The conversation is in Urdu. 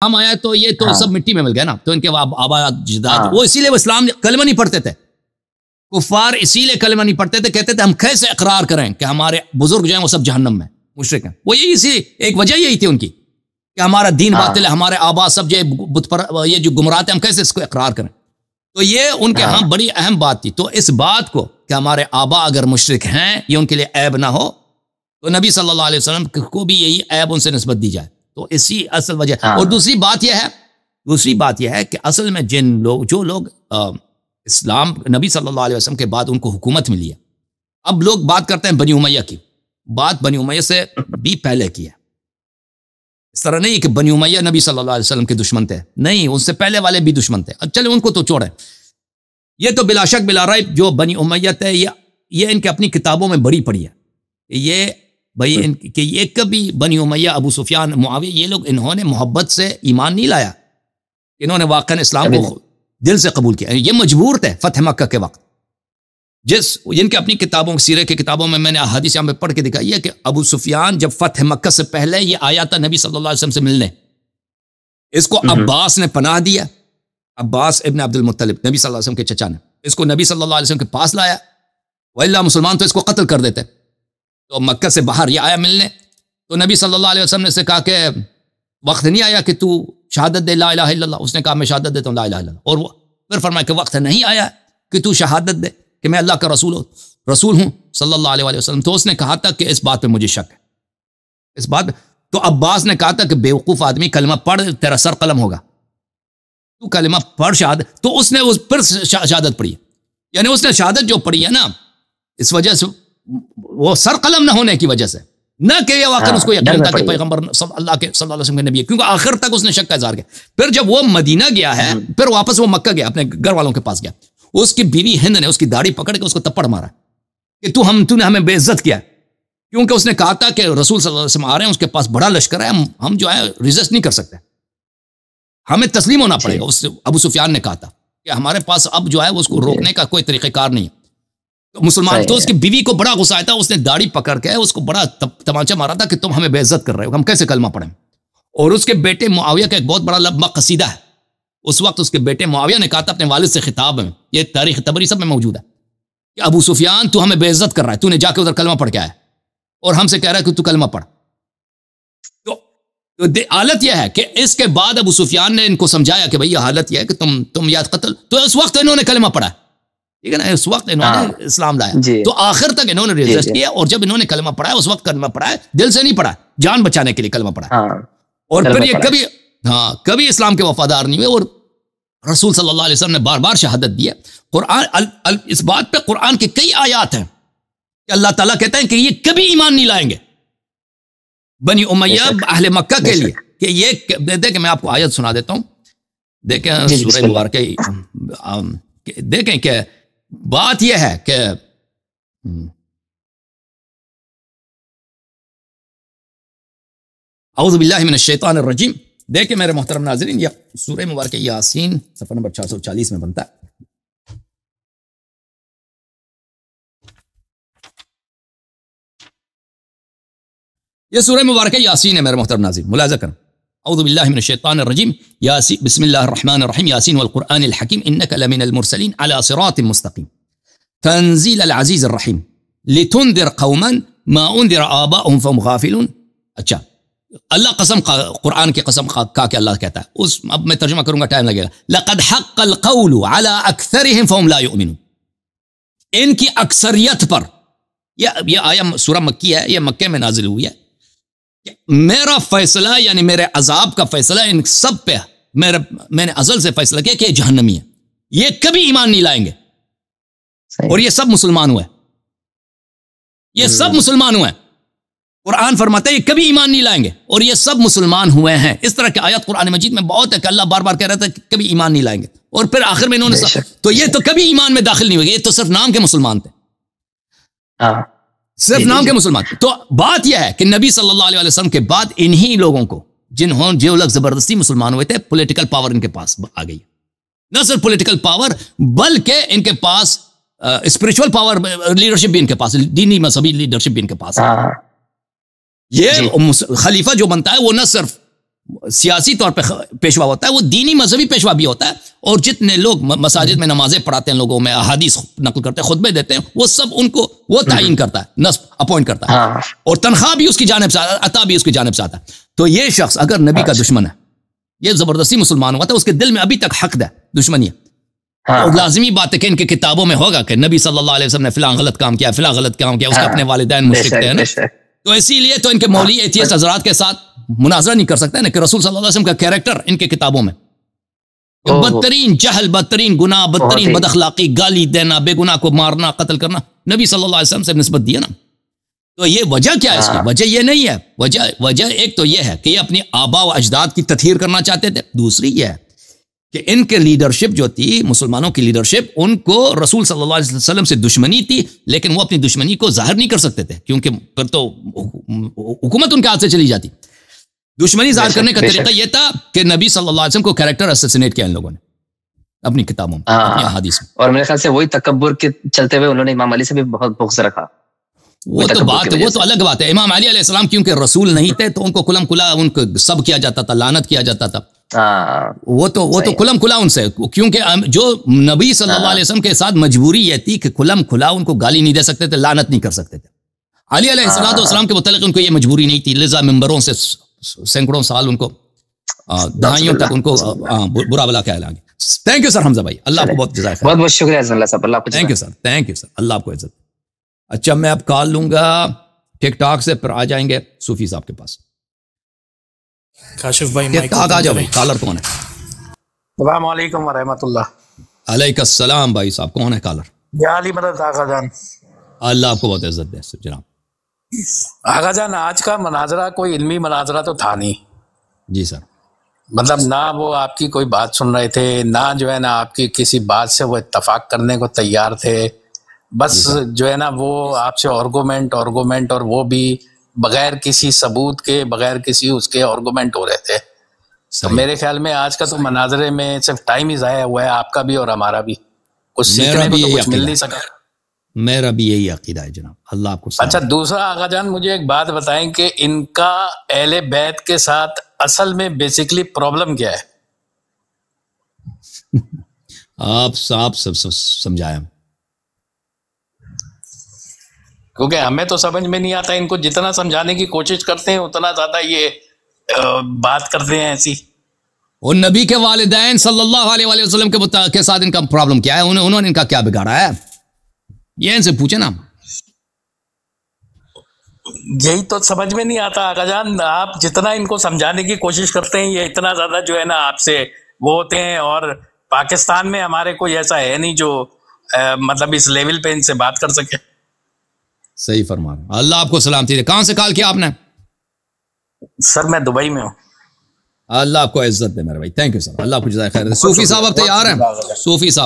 ہم آیا تو یہ تو سب مٹی میں مل گئے نا، تو ان کے آبا اجداد وہ اسی لیے وہ اسلام کلمہ نہیں پڑھتے تھے، کفار اسی لیے کلمہ نہیں پڑھتے تھے، کہتے تھے ہم کیسے اقرار کریں کہ ہمارے بزرگ جو ہیں وہ سب جہنم میں مشرک ہیں، وہ یہی اسی ایک وجہ یہی تھی ان کی کہ ہمارا دین باطل ہے، ہمارے آبا سب جو بت پر یہ جو گمراہ تھے، ہم کیسے اس کو اقرار کریں. تو یہ ان کے ہاں بڑی اہم بات تھی. تو اس بات کو کہ ہمارے آبا اگر مشرک ہیں یہ ان کے لیے عیب نہ ہو، تو نبی صلی اللہ علیہ وسلم کو بھی یہی عیب ان سے نسبت دی جائے. تو اسی اصل وجہ. اور دوسری بات یہ ہے کہ اصل میں جو لوگ اسلام نبی صلی اللہ علیہ وسلم کے بعد ان کو حکومت ملی ہے، اب لوگ بات کرتے ہیں بنی امیہ کی، بات بنی امیہ سے بھی پہلے کی ہے. اس طرح نہیں کہ بنی امیہ نبی صلی اللہ علیہ وسلم کے دشمن تھے، نہیں، ان سے پہلے والے بھی دشمن تھے. چلے ان کو تو چھوڑیں. یہ تو بلا شک بلا ریب جو بنی امیہ ہے یہ ان کے اپنی کتابوں میں بڑی پڑی ہے. یہ بھائی کہ یہ کبھی بنی امیہ، ابو سفیان، معاویہ، یہ لوگ انہوں نے محبت سے ایمان نہیں لایا، انہوں نے واقعا اسلام کو دل سے قبول کیا. یہ مجبور تھے فتح مکہ کے وقت. جن کے اپنی کتابوں، سیرے کی کتابوں میں نے احادیث یہاں پہ پڑھ کے دکھائی ہے کہ ابو سفیان جب فتح مکہ سے پہلے یہ آیا تھا نبی صلی اللہ علیہ وسلم سے ملنے، اس کو عباس نے پناہ دیا. عباس ابن عبد المطلب، نبی صلی اللہ علیہ وسلم کے چچا نے اس کو نبی صلی اللہ علیہ وسلم کے پاس لایا، وَإِلَّا مسلمان تو اس کو قتل کر دیتے. تو مکہ سے باہر یہ آیا ملنے، تو نبی صلی اللہ علیہ وسلم نے سے کہا کہ وقت نہیں آیا کہ تو شہادت دے لا الہ الا اللہ. اس نے کہا میں شہادت دیتا ہوں لا الہ الا اللہ. اور وہ پھر فرمایا کہ وقت نہیں آیا کہ تو شہادت دے کہ میں اللہ کا رسول ہوں صلی اللہ علیہ وسلم. تو اس نے کہا تھا کہ اس بات پہ مجھے شک ہے، اس بات. تو عباس نے کہا تھا کہ بیوقوف آدمی، کلمہ پڑھ تیرا سر قلم ہوگا، تو کلمہ پڑھ شہادت. تو اس نے پھر شہادت پڑھی، یعنی اس نے شہادت جو پڑھی ہے نا، اس وجہ سے وہ سر قلم نہ ہونے کی وجہ سے، نہ کہ یہ واقعا اس کو یقین تھا کہ پیغمبر اللہ کے صلی اللہ علیہ وسلم کے نبی ہے، کیونکہ آخر تک اس نے شک کا اظہار کیا. پھر جب وہ مدینہ گیا ہے، پھر واپس وہ مکہ گیا، اپنے گھر والوں کے پاس گیا، اس کی بیوی ہند نے اس کی داڑھی پکڑ کے اس کو تپڑ مارا کہ تو نے ہمیں بے عزت کیا، کیونکہ اس نے کہا تھا کہ رسول صلی اللہ علیہ وسلم آ رہے ہیں، اس کے پاس بڑا لشکر ہے، ہم جو ہے ریزسٹ نہیں کر سکتے، ہمیں تسلیم ہونا پڑے گا. اس ابو سفیان نے کہا تھا کہ ہمارے پاس اب جو ہے اس کو روکنے کا کوئی طریقہ کار نہیں ہے. تو مسلمان تو اس کی بیوی کو بڑا غصہ آیا تھا، اس نے داڑھی پکڑ کے اس کو بڑا تمانچہ مارا تھا کہ تم ہمیں بے عزت کر رہے ہو، ہم کیسے کلمہ پڑھیں. اور اس کے بیٹے معاویہ کا ایک بہت بڑا لمبا قصیدہ ہے. اس وقت اس کے بیٹے معاویہ نے کہا تھا اپنے والد سے خطاب میں، یہ تاریخ طبری سب میں موجود ہے، کہ ابو سفیان تو ہمیں بے عزت کر رہا ہے، تو نے جا کے ادھر کلمہ پڑھ کے آیا اور ہم سے کہہ رہا ہے کہ تو کلمہ پڑھ. تو حالت یہ ہے کہ اس کے بعد ابو سفیان نے ان کو سمجھایا کہ بھئی یہ حالت یہ ہے کہ تم یا قتل. تو اس وقت انہوں نے کلمہ پڑھا، ٹھیک ہے نا، اس وقت انہوں نے اسلام لایا. تو آخر تک انہوں نے ریزسٹ کیا، اور جب انہوں نے کلمہ پڑھا اس وقت کلمہ پڑھا ہے، دل سے نہیں پڑھا، جان بچانے کے لیے کلمہ پڑھا. اور پھر یہ کبھی اسلام کے وفادار نہیں ہوئے، اور رسول صلی اللہ علیہ وسلم نے بار بار شہادت دی ہے. قرآن اس بات پہ قرآن کے کئی آیات ہیں کہ اللہ تعالیٰ کہتے ہیں کہ یہ کبھی ایمان نہیں لائیں گے بنی امیہ اہل مکہ کے لیے. کہ یہ دیکھیں میں آپ کو آیت سنا دیتا ہوں، دیکھیں سورہ مبارکہ، دیکھیں کہ بات یہ ہے کہ اعوذ باللہ من الشیطان الرجیم. دیکھیں میرے محترم ناظرین، یہ سورہ مبارکہ یاسین صفحہ نمبر 440 میں بنتا ہے. یہ سورہ مبارکہ یاسین ہے میرے محترم ناظرین، ملاحظہ کریں. اعوذ باللہ من الشیطان الرجیم، یاسین، بسم اللہ الرحمن الرحیم، یاسین والقرآن الحکیم انک لمن المرسلین علی صراط مستقیم تنزیل العزیز الرحیم لتنذر قوما ما انذر آباؤهم فهم غافلون. اچھا، اللہ قسم، قرآن کی قسم کا کہ اللہ کہتا ہے، اب میں ترجمہ کروں گا، ٹائم لگے گا. لقد حق القول على اکثرهم فهم لا يؤمنون. ان کی اکثریت پر، یہ آیا سورہ مکی ہے، یہ مکے میں نازل ہوئی ہے. میرا فیصلہ یعنی میرے عذاب کا فیصلہ ان سب پہ میں نے ازل سے فیصلہ کیا کہ یہ جہنمی ہے، یہ کبھی ایمان نہیں لائیں گے. اور یہ سب مسلمان ہوئے، یہ سب مسلمان ہوئے. قرآن فرماتا ہے یہ کبھی ایمان نہیں لائیں گے، اور یہ سب مسلمان ہوئے ہیں. اس طرح کی آیات قرآن مجید میں بہت ہے کہ اللہ بار بار کہہ رہا تھا کہ کبھی ایمان نہیں لائیں گے، اور پھر آخر میں انہوں نے تو یہ تو کبھی ایمان میں داخل نہیں ہوئے، یہ تو صرف نام کے مسلمان تھے، صرف نام کے مسلمان. تو بات یہ ہے کہ نبی صلی اللہ علیہ وسلم کے بعد انہی لوگوں کو جو لوگ زبردستی مسلمان ہوئے تھے، پولیٹیکل پاور ان کے پاس آ گئی. نہ صرف پولیٹیکل پاور بلکہ ان کے پاس اسپرچول پاور، لیڈرشپ بھی ان کے پاس، دینی مذہبی لیڈرشپ بھی ان کے پاس ہے. یہ خلیفہ جو بنتا ہے وہ نہ صرف سیاسی طور پہ پیشوا ہوتا ہے، وہ دینی مذہبی پیشوا بھی ہوتا ہے، اور جتنے لوگ مساجد میں نمازیں پڑھاتے ہیں، لوگوں میں احادیث نقل کرتے ہیں، خطبے دیتے ہیں، وہ سب ان کو وہ تعین کرتا ہے، نصب اپوائنٹ کرتا ہے، اور تنخواہ بھی اس کی جانب سے عطا بھی اس کی جانب سے آتا ہے. تو یہ شخص اگر نبی کا دشمن ہے، یہ زبردستی مسلمان ہوا تھا، اس کے دل میں ابھی تک حق ہے دشمنی ہے، اور لازمی بات ہے کہ ان کی کتابوں میں ہوگا کہ نبی صلی اللہ علیہ وسلم نے فلاں غلط کام کیا، فلاں غلط کام کیا، اس کے اپنے والدین مشرک تھے نا. تو اسی لیے تو ان کے مولوی ایتھیسٹ حضرات کے ساتھ مناظرہ نہیں کر سکتے نا، کہ رسول صلی اللہ علیہ وسلم کا کیریکٹر ان کی کتابوں میں بدترین جہل، بدترین گناہ، بدترین بد اخلاقی، گالی دینا، بے گناہ کو مارنا، قتل کرنا، نبی صلی اللہ علیہ وسلم سے نسبت دی ہے نا. تو یہ وجہ کیا ہے اس کی؟ وجہ یہ نہیں ہے، وجہ ایک تو یہ ہے کہ یہ اپنی آبا و اجداد کی تطہیر کرنا چاہتے تھے، دوسری یہ ہے کہ ان کے لیڈرشپ جو تھی، مسلمانوں کی لیڈرشپ، ان کو رسول صلی اللہ علیہ وسلم سے دشمنی تھی، لیکن وہ اپنی دشمنی کو ظاہر نہیں کر سکتے تھے، کیونکہ پھر تو حکومت ان کے ہاتھ سے چلی جاتی. دشمنی ظاہر کرنے کا طریقہ یہ تھا کہ نبی صلی اللہ علیہ وسلم کو کیریکٹر اسیسینیٹ کیا ان لوگوں نے اپنی کتابوں میں، اپنی احادیث میں. اور میرے خیال سے وہی تکبر کے چلتے ہوئے انہوں نے امام علی سے بھی بہت بغض رکھا. وہ تو بات ہے، وہ تو الگ بات ہے. امام علی علیہ السلام کیونکہ رسول نہیں تھے تو ان کو کلم کلا ان کو سب کیا جاتا تھا، لعنت کیا جاتا تھا. وہ تو کلم کھلا ان سے، کیونکہ جو نبی صلی اللہ علیہ وسلم کے ساتھ مجبوری یہ تھی کہ کلم کھلا ان کو گالی نہیں دے سکتے تھے، لعنت نہیں کر سکتے تھے. علی علیہ السلام کے متعلق ان کو یہ مجبوری نہیں تھی، لذا ممبروں سے سینکڑوں سال ان کو دہائیوں تک ان کو برا بلا کہا گیا. تھینک یو سر حمزہ بھائی، اللہ آپ کو بہت جزائے خیر. بہت بہت شکریہ اللہ صاحب، اللہ کو thank you sir, thank you sir, اللہ آپ کو عزت. اچھا میں اب کال لوں گا ٹک ٹاک سے، پھر آ جائیں گے صوفی صاحب کے پاس. کاشف بھائی ٹک ٹاک آ جاؤ بھائی. کالر کون ہے؟ السلام علیکم ورحمۃ اللہ. علیکم السلام بھائی صاحب، کون ہے کالر؟ یا علی مدد آغا جان. اللہ آپ کو بہت عزت دے جناب. آغا جان آج کا مناظرہ کوئی علمی مناظرہ تو تھا نہیں. جی سر. مطلب نہ وہ آپ کی کوئی بات سن رہے تھے، نہ جو ہے نا آپ کی کسی بات سے وہ اتفاق کرنے کو تیار تھے. بس جو ہے نا وہ آپ سے آرگومنٹ اور وہ بھی بغیر کسی ثبوت کے، بغیر کسی اس کے آرگومنٹ ہو رہے تھے. تو میرے خیال میں آج کا تو مناظرے میں صرف ٹائم ہی ضائع ہوا ہے، آپ کا بھی اور ہمارا بھی. کچھ سیکھنے کو تو کچھ مل نہیں سکا. میرا بھی یہی عقیدہ ہے جناب، اللہ آپ کو. اچھا دوسرا آغا جان مجھے ایک بات بتائیں کہ ان کا اہل بیت کے ساتھ اصل میں بیسیکلی پرابلم کیا ہے؟ آپ صاحب سب سمجھایا، کیونکہ ہمیں تو سمجھ میں نہیں آتا. ان کو جتنا سمجھانے کی کوشش کرتے ہیں اتنا زیادہ یہ بات کرتے ہیں ایسی. اور نبی کے والدین صلی اللہ علیہ وسلم کے ساتھ ان کا پرابلم کیا ہے؟ انہوں نے ان کا کیا بگاڑا ہے؟ یہ ان سے پوچھے نا. یہی تو سمجھ میں نہیں آتا آقا جان. آپ جتنا ان کو سمجھانے کی کوشش کرتے ہیں یہ اتنا زیادہ جو ہے نا آپ سے وہ ہوتے ہیں. اور پاکستان میں ہمارے کوئی ایسا ہے نہیں جو مطلب اس لیول پہ ان سے بات کر سکے. صحیح فرما رہے ہیں، اللہ آپ کو سلامتی دے. کہاں سے کال کیا آپ نے؟ سر میں دبئی میں ہوں. اللہ آپ کو عزت دے میرے بھائی. تھینک یو سر، اللہ آپ کو جزائے خیر. صوفی صاحب اب تیار ہیں؟ صوفی صاحب